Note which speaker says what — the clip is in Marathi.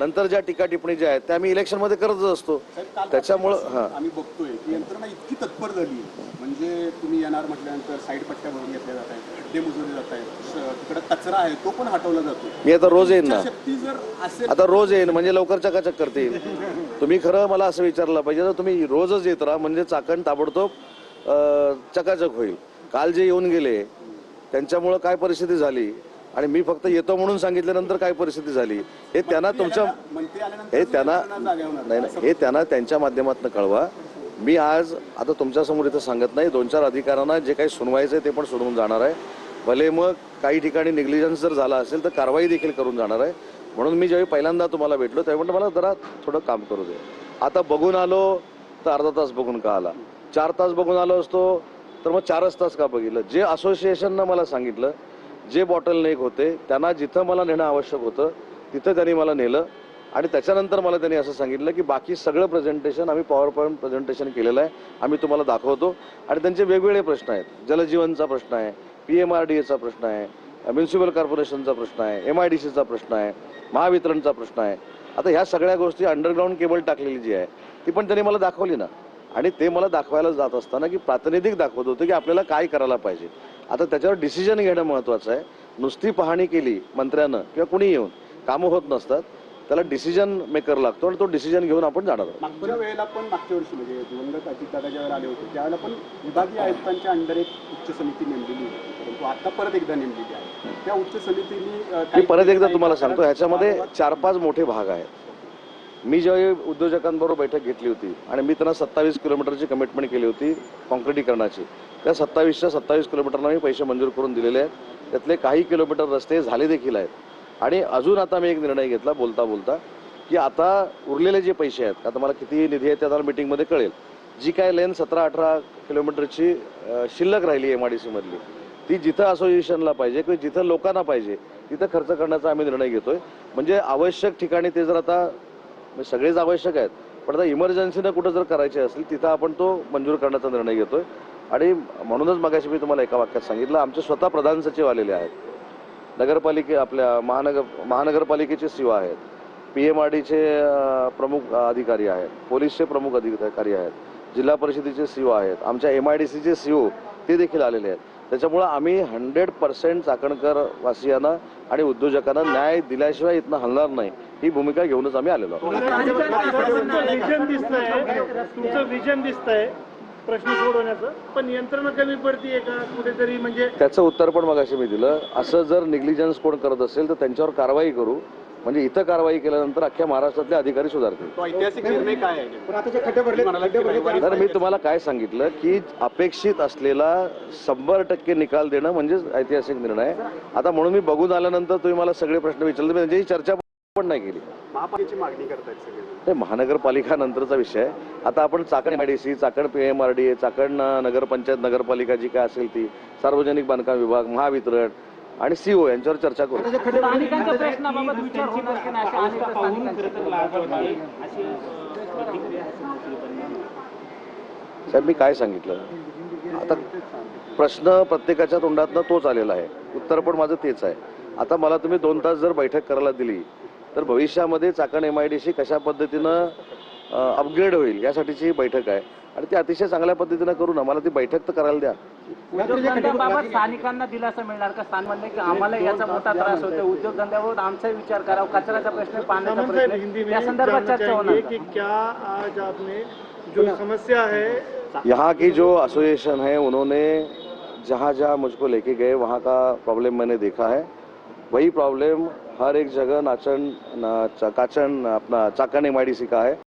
Speaker 1: नंतर ज्या टीका टिप्पणी ज्या आहेत त्या आम्ही इलेक्शनमध्ये करतच असतो. त्याच्यामुळं
Speaker 2: आम्ही बघतोय की यंत्रणा इतकी तत्पर झाली, म्हणजे तुम्ही येणार म्हटल्यानंतर साईड पट्ट्या भरून घेतल्या जात आहेत, खड्डे बुजवले जात आहेत, तिकडे कचरा आहे तो पण हटवला जातो.
Speaker 1: मी आता रोज येईन ना,
Speaker 2: शक्ती जर असेल
Speaker 1: आता रोज येईन म्हणजे लवकर चकाचक करते येईल. तुम्ही खरं मला असं विचारलं पाहिजे तर तुम्ही रोजच येत राहा म्हणजे चाकण ताबडतोब चकाचक होईल. काल जे येऊन गेले त्यांच्यामुळं काय परिस्थिती झाली आणि मी फक्त येतो म्हणून सांगितल्यानंतर काय परिस्थिती झाली हे त्यांना तुमच्या हे त्यांना त्यांच्या माध्यमातून कळवा. मी आज आता तुमच्यासमोर इथं सांगत नाही, 2-4 अधिकाऱ्यांना जे काही सुनवायचं आहे ते पण सोडवून जाणार आहे. भले मग काही ठिकाणी निग्लिजन्स जर झाला असेल तर कारवाई देखील करून जाणार आहे. म्हणून मी ज्यावेळी पहिल्यांदा तुम्हाला भेटलो त्यावेळी म्हटलं मला जरा थोडं काम करू दे. आता बघून आलो तर अर्धा तास बघून का आला, 4 तास बघून आलो असतो तर मग 4च तास का बघितलं. जे असोसिएशननं मला सांगितलं, जे बॉटलनेक होते त्यांना जिथं मला नेणं आवश्यक होतं तिथं त्यांनी मला नेलं आणि त्याच्यानंतर मला त्यांनी असं सांगितलं की बाकी सगळं प्रेझेंटेशन आम्ही पॉवर पॉईंट प्रेझेंटेशन केलेलं आहे, आम्ही तुम्हाला दाखवतो. आणि त्यांचे वेगवेगळे प्रश्न आहेत. जलजीवनचा प्रश्न आहे, PMRDAचा प्रश्न आहे, म्युन्सिपल कॉर्पोरेशनचा प्रश्न आहे, MIDCचा प्रश्न आहे, महावितरणचा प्रश्न आहे. आता ह्या सगळ्या गोष्टी अंडरग्राऊंड केबल टाकलेली जी आहे ती पण त्यांनी मला दाखवली ना. आणि ते मला दाखवायला जात असताना की प्रातिनिधिक दाखवत होतं की आपल्याला काय करायला पाहिजे. आता त्याच्यावर डिसिजन घेणं महत्त्वाचं आहे. नुसती पाहणी केली मंत्र्यानं किंवा कुणी येऊन कामं होत नसतात. त्याला डिसिजन मेकर लागतो आणि तो डिसिजन घेऊन आपण जाणार आहोत.
Speaker 2: मागच्या वेळेला पण मागच्या वर्षी म्हणजे दिवंगत अजितदादा ज्यावेळेला आले होते त्यावेळेला पण विभागीय आयुक्तांच्या अंडर एक उच्च समिती नेमलेली होती, परंतु आता परत एकदा नेमलेली आहे. त्या उच्च समितीने
Speaker 1: मी परत एकदा तुम्हाला सांगतो ह्याच्यामध्ये 4-5 मोठे भाग आहेत. मी ज्यावेळी उद्योजकांबरोबर बैठक घेतली होती आणि मी त्यांना 27 किलोमीटरची कमिटमेंट केली होती काँक्रिटीकरणाची, त्या 27च्या 27 किलोमीटरला मी पैसे मंजूर करून दिलेले आहेत. त्यातले काही किलोमीटर रस्ते झाले देखील आहेत. आणि अजून आता मी एक निर्णय घेतला बोलता बोलता की आता उरलेले जे पैसे आहेत, आता मला किती निधी आहे त्या मीटिंगमध्ये कळेल, जी काय लेन 17-18 किलोमीटरची शिल्लक राहिली MIDC मधली ती जिथं असोसिएशनला पाहिजे किंवा जिथं लोकांना पाहिजे तिथं खर्च करण्याचा आम्ही निर्णय घेतोय. म्हणजे आवश्यक ठिकाणी ते जर आता सगळेच आवश्यक आहेत पण आता इमर्जन्सीनं कुठं जर करायचे असेल तिथं आपण तो मंजूर करण्याचा निर्णय घेतोय. आणि म्हणूनच मगाशी मी तुम्हाला एका वाक्यात सांगितलं, आमचे स्वतः प्रधान सचिव आलेले आहेत, आपल्या महानगरपालिकेचे CO आहेत, PMRDचे प्रमुख अधिकारी आहेत, पोलीसचे प्रमुख अधिकारी आहेत, जिल्हा परिषदेचे CO आहेत, आमच्या MIDCचे CO ते देखील आलेले आहेत. त्याच्यामुळं आम्ही 100% चाकणकर वासियांना आणि उद्योजकांना न्याय दिल्याशिवाय इथनं हलणार नाही ही भूमिका घेऊनच आम्ही आलेलो आहोत.
Speaker 3: तुमचं विजन दिसतंय प्रश्न सोडवण्याचं, पण यंत्रणा कमी पडतीये का कुठेतरी, म्हणजे
Speaker 1: त्याचं उत्तर पण मगाशी मी दिलं. असं जर निग्लिजन्स कोण करत असेल तर त्यांच्यावर कारवाई करू, म्हणजे इथं कारवाई केल्यानंतर अख्ख्या महाराष्ट्रातले अधिकारी सुधारतील.
Speaker 2: तो ऐतिहासिक निर्णय काय आहे?
Speaker 1: तर मी तुम्हाला काय सांगितलं की अपेक्षित असलेला 100% निकाल देणं म्हणजे ऐतिहासिक निर्णय. आता म्हणून मी बघून आल्यानंतर तुम्ही मला सगळे प्रश्न विचारले, मी त्यांची चर्चा पण नाही केली.
Speaker 2: महापालिकेची मागणी करतायत सगळे.
Speaker 1: ते महानगरपालिका नंतरचा विषय आहे. आता आपण चाकण MIDC, चाकण PMRDA, चाकण नगरपंचायत नगरपालिका जी काय असेल ती, सार्वजनिक बांधकाम विभाग, महावितरण आणि CO यांच्यावर चर्चा करू. साहेब मी काय सांगितलं, आता प्रश्न प्रत्येकाच्या तोंडातनं तोच आलेला आहे, उत्तर पण माझं तेच आहे. आता मला तुम्ही 2 तास जर बैठक करायला दिली तर भविष्यामध्ये चाकण MIDC कशा पद्धतीनं अपग्रेड होईल यासाठीची बैठक आहे आणि ती अतिशय चांगल्या पद्धतीनं करू ना. मला ती बैठक तर करायला द्या.
Speaker 4: उद्योगधंद्याबाबत स्थानिकांना दिलासा मिळणार का? स्थान म्हणले की आम्हाला याचा मोठा त्रास होतो, उद्योगधंद्याबाबत आमचा विचार करावा, कचऱ्याचा प्रश्न, पाण्याचा प्रश्न, या संदर्भात चर्चा होणार
Speaker 3: की क्या आज आपने जो समस्या है
Speaker 1: यहाँ की जो एसोसिएशन है उन्होंने जहाँ जहाँ मुझको लेके गए वहाँ का प्रॉब्लम मैंने देखा है. वही प्रॉब्लम हर एक जगह काचन अपना चाकण MIDC का है.